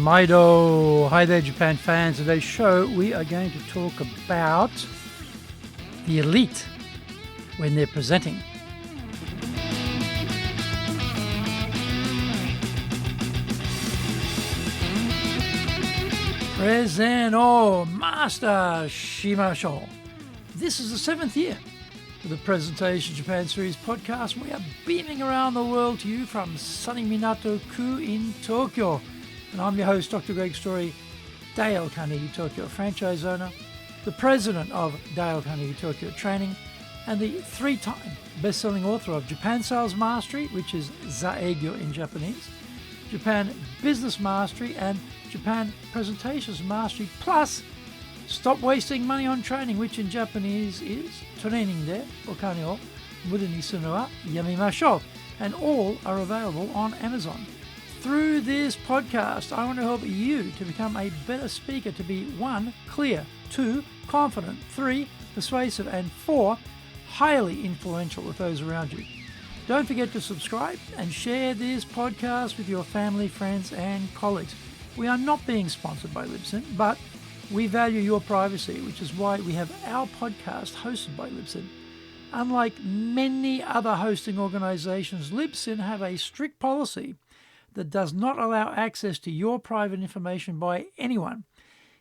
Maido. Hi there, Japan fans. Today's show, we are going to talk about the elite when they're presenting. Present Master Shimasho. This is the 7th year of the Presentation Japan Series podcast. We are beaming around the world to you from sunny Minato-ku in Tokyo. And I'm your host, Dr. Greg Story, Dale Carnegie Tokyo franchise owner, the president of Dale Carnegie Tokyo Training, and the 3-time best-selling author of Japan Sales Mastery, which is Zaegyo in Japanese, Japan Business Mastery, and Japan Presentations Mastery, plus Stop Wasting Money on Training, which in Japanese is Training de Okane o Muda ni suru wa yamimashou, and all are available on Amazon. Through this podcast, I want to help you to become a better speaker, to be 1, clear, 2, confident, 3, persuasive, and 4, highly influential with those around you. Don't forget to subscribe and share this podcast with your family, friends, and colleagues. We are not being sponsored by Libsyn, but we value your privacy, which is why we have our podcast hosted by Libsyn. Unlike many other hosting organizations, Libsyn have a strict policy that does not allow access to your private information by anyone.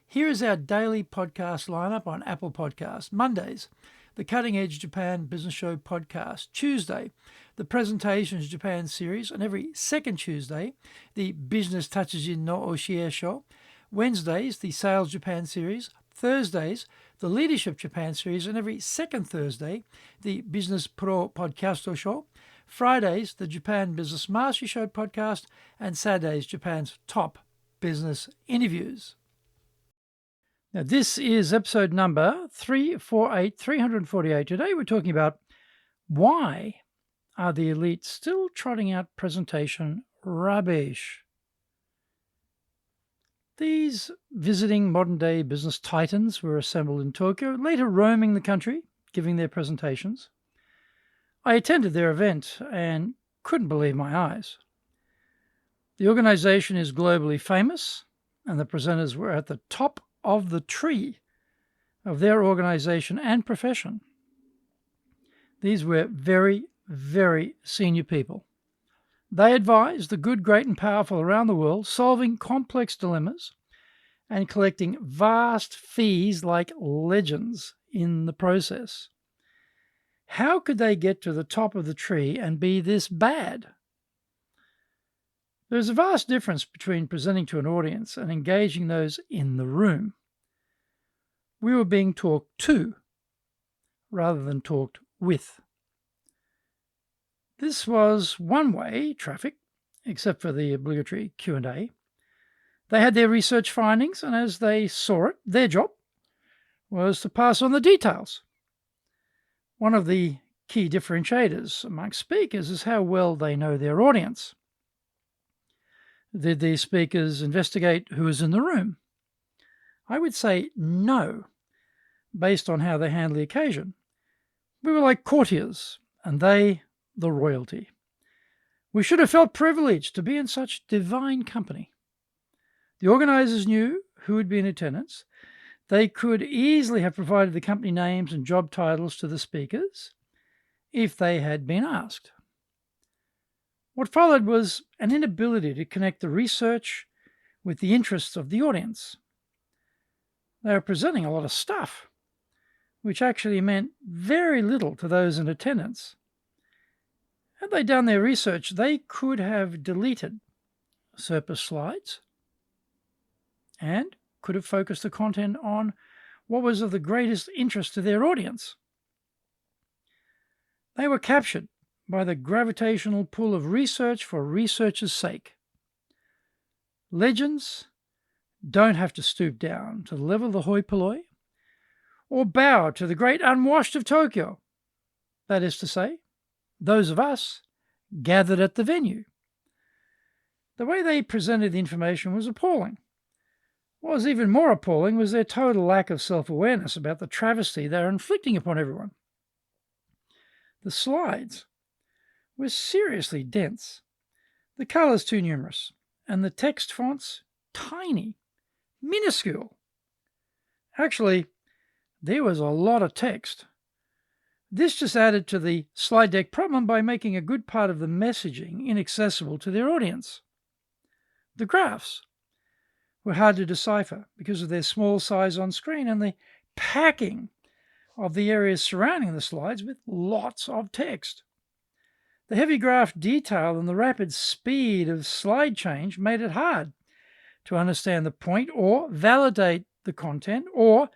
Here is our daily podcast lineup on Apple Podcasts. Mondays, the Cutting Edge Japan Business Show podcast. Tuesday, the Presentations Japan series, and every second Tuesday, the Business Tatsujin no Oshie show. Wednesdays, the Sales Japan series. Thursdays, the Leadership Japan series, and every second Thursday, the Business Pro Podcasto show. Fridays, the Japan Business Mastery Show podcast, and Saturdays, Japan's top business interviews. Now, this is episode number 348. Today, we're talking about why are the elite still trotting out presentation rubbish? These visiting modern-day business titans were assembled in Tokyo, later roaming the country, giving their presentations. I attended their event and couldn't believe my eyes. The organization is globally famous, and the presenters were at the top of the tree of their organization and profession. These were very, very senior people. They advised the good, great, and powerful around the world, solving complex dilemmas and collecting vast fees like legends in the process. How could they get to the top of the tree and be this bad? There's a vast difference between presenting to an audience and engaging those in the room. We were being talked to rather than talked with. This was one-way traffic, except for the obligatory Q&A. They had their research findings, and as they saw it, their job was to pass on the details. One of the key differentiators amongst speakers is how well they know their audience. Did these speakers investigate who was in the room? I would say no, based on how they handled the occasion. We were like courtiers, and they the royalty. We should have felt privileged to be in such divine company. The organizers knew who would be in attendance. They could easily have provided the company names and job titles to the speakers if they had been asked. What followed was an inability to connect the research with the interests of the audience. They were presenting a lot of stuff, which actually meant very little to those in attendance. Had they done their research, they could have deleted surplus slides and could have focused the content on what was of the greatest interest to their audience. They were captured by the gravitational pull of research for research's sake. Legends don't have to stoop down to the level of the hoi polloi or bow to the great unwashed of Tokyo. That is to say, those of us gathered at the venue. The way they presented the information was appalling. What was even more appalling was their total lack of self-awareness about the travesty they were inflicting upon everyone. The slides were seriously dense, the colors too numerous, and the text fonts tiny, minuscule. Actually, there was a lot of text. This just added to the slide deck problem by making a good part of the messaging inaccessible to their audience. The graphs were hard to decipher because of their small size on screen and the packing of the areas surrounding the slides with lots of text. The heavy graph detail and the rapid speed of slide change made it hard to understand the point or validate the content or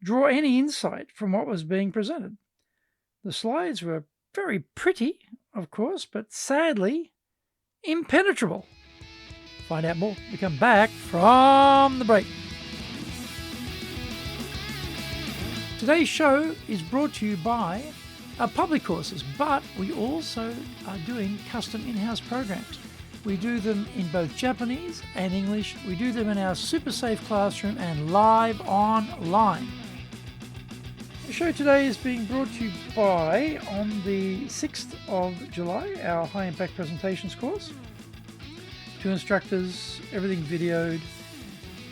draw any insight from what was being presented. The slides were very pretty, of course, but sadly impenetrable. Find out more. We come back from the break. Today's show is brought to you by our public courses, but we also are doing custom in-house programs. We do them in both Japanese and English. We do them in our super safe classroom and live online. The show today is being brought to you by, on the 6th of July, our High Impact Presentations course. 2 instructors, everything videoed,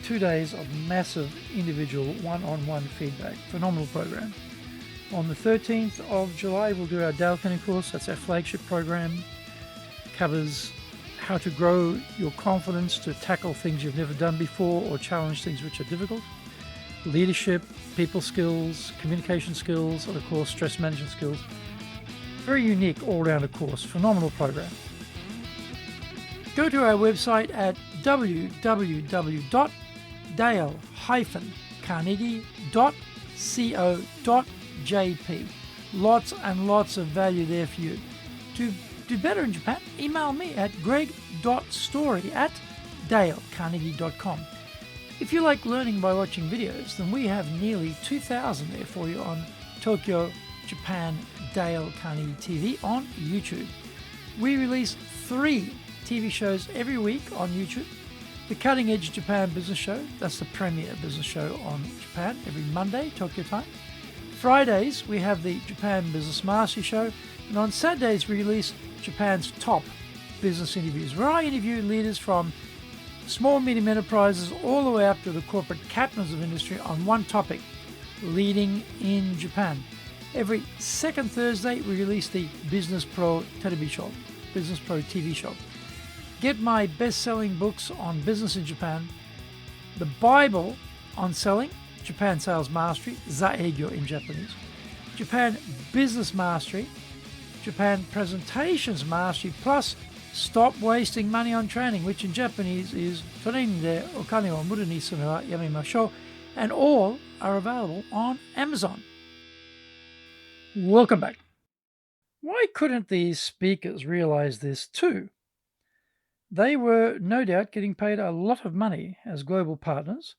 2 days of massive individual one-on-one feedback. Phenomenal program. On the 13th of July, we'll do our Dale Carnegie course. That's our flagship program. Covers how to grow your confidence to tackle things you've never done before or challenge things which are difficult. Leadership, people skills, communication skills, and of course stress management skills. Very unique all-rounder course. Phenomenal program. Go to our website at www.dale-carnegie.co.jp. Lots and lots of value there for you. To do better in Japan, email me at greg.story@dalecarnegie.com. If you like learning by watching videos, then we have nearly 2,000 there for you on Tokyo, Japan, Dale Carnegie TV on YouTube. We release 3 TV shows every week on YouTube. The Cutting Edge Japan Business Show, that's the premier business show on Japan, every Monday, Tokyo time. Fridays, we have the Japan Business Mastery Show. And on Saturdays, we release Japan's top business interviews, where I interview leaders from small, medium enterprises all the way up to the corporate captains of industry on one topic, leading in Japan. Every second Thursday, we release the Business Pro TV show. Get my best-selling books on business in Japan, the Bible on selling, Japan Sales Mastery, Zaegyo in Japanese, Japan Business Mastery, Japan Presentations Mastery, plus Stop Wasting Money on Training, which in Japanese is Trotting de okane wo muru ni suru wa yamemashou, and all are available on Amazon. Welcome back. Why couldn't these speakers realize this too? They were no doubt getting paid a lot of money as global partners,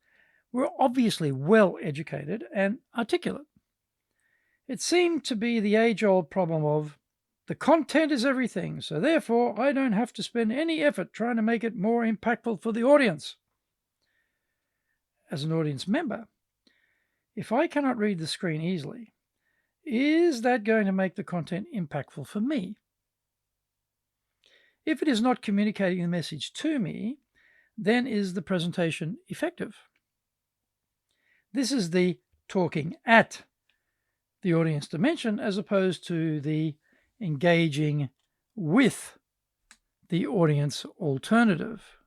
were obviously well educated and articulate. It seemed to be the age-old problem of the content is everything, so therefore I don't have to spend any effort trying to make it more impactful for the audience. As an audience member, if I cannot read the screen easily, is that going to make the content impactful for me? If it is not communicating the message to me, then is the presentation effective? This is the talking at the audience dimension as opposed to the engaging with the audience alternative.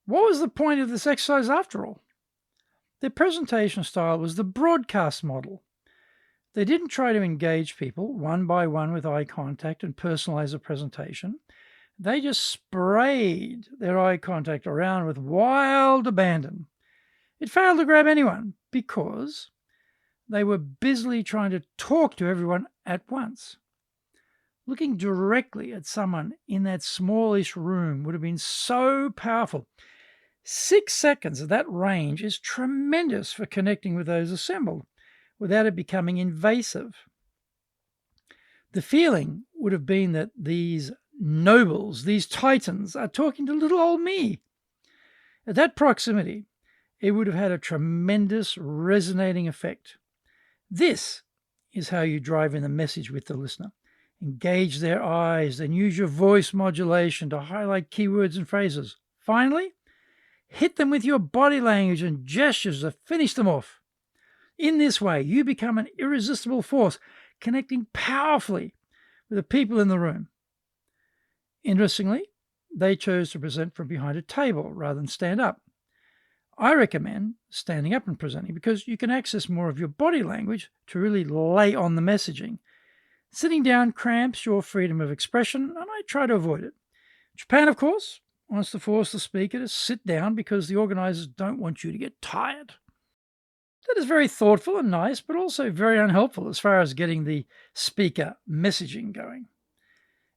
What was the point of this exercise after all? Their presentation style was the broadcast model. They didn't try to engage people one by one with eye contact and personalize a presentation. They just sprayed their eye contact around with wild abandon. It failed to grab anyone because they were busily trying to talk to everyone at once. Looking directly at someone in that smallish room would have been so powerful. 6 seconds of that range is tremendous for connecting with those assembled without it becoming invasive. The feeling would have been that these nobles, these titans, are talking to little old me. At that proximity, it would have had a tremendous resonating effect. This is how you drive in the message with the listener. Engage their eyes, then use your voice modulation to highlight keywords and phrases. Finally, Hit them with your body language and gestures to finish them off. In this way, you become an irresistible force, connecting powerfully with the people in the room. Interestingly, they chose to present from behind a table rather than stand up. I recommend standing up and presenting because you can access more of your body language to really lay on the messaging. Sitting down cramps your freedom of expression, and I try to avoid it. Japan, of course, wants to force the speaker to sit down because the organizers don't want you to get tired. That is very thoughtful and nice, but also very unhelpful as far as getting the speaker messaging going.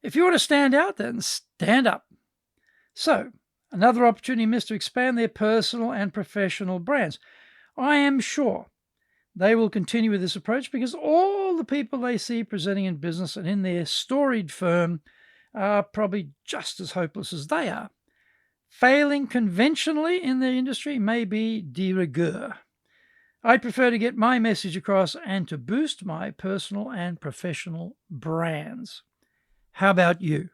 If you want to stand out, then stand up. So, another opportunity missed to expand their personal and professional brands. I am sure they will continue with this approach because all the people they see presenting in business and in their storied firm are probably just as hopeless as they are. Failing conventionally in their industry may be de rigueur. I prefer to get my message across and to boost my personal and professional brands. How about you?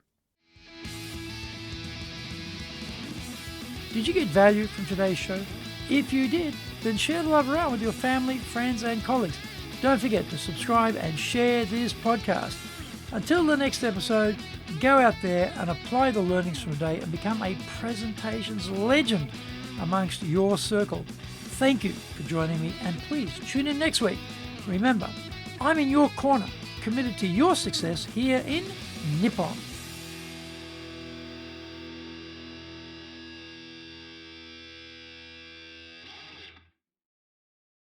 Did you get value from today's show? If you did, then share the love around with your family, friends, and colleagues. Don't forget to subscribe and share this podcast. Until the next episode, go out there and apply the learnings from today and become a presentations legend amongst your circle. Thank you for joining me, and please tune in next week. Remember, I'm in your corner, committed to your success here in Nippon.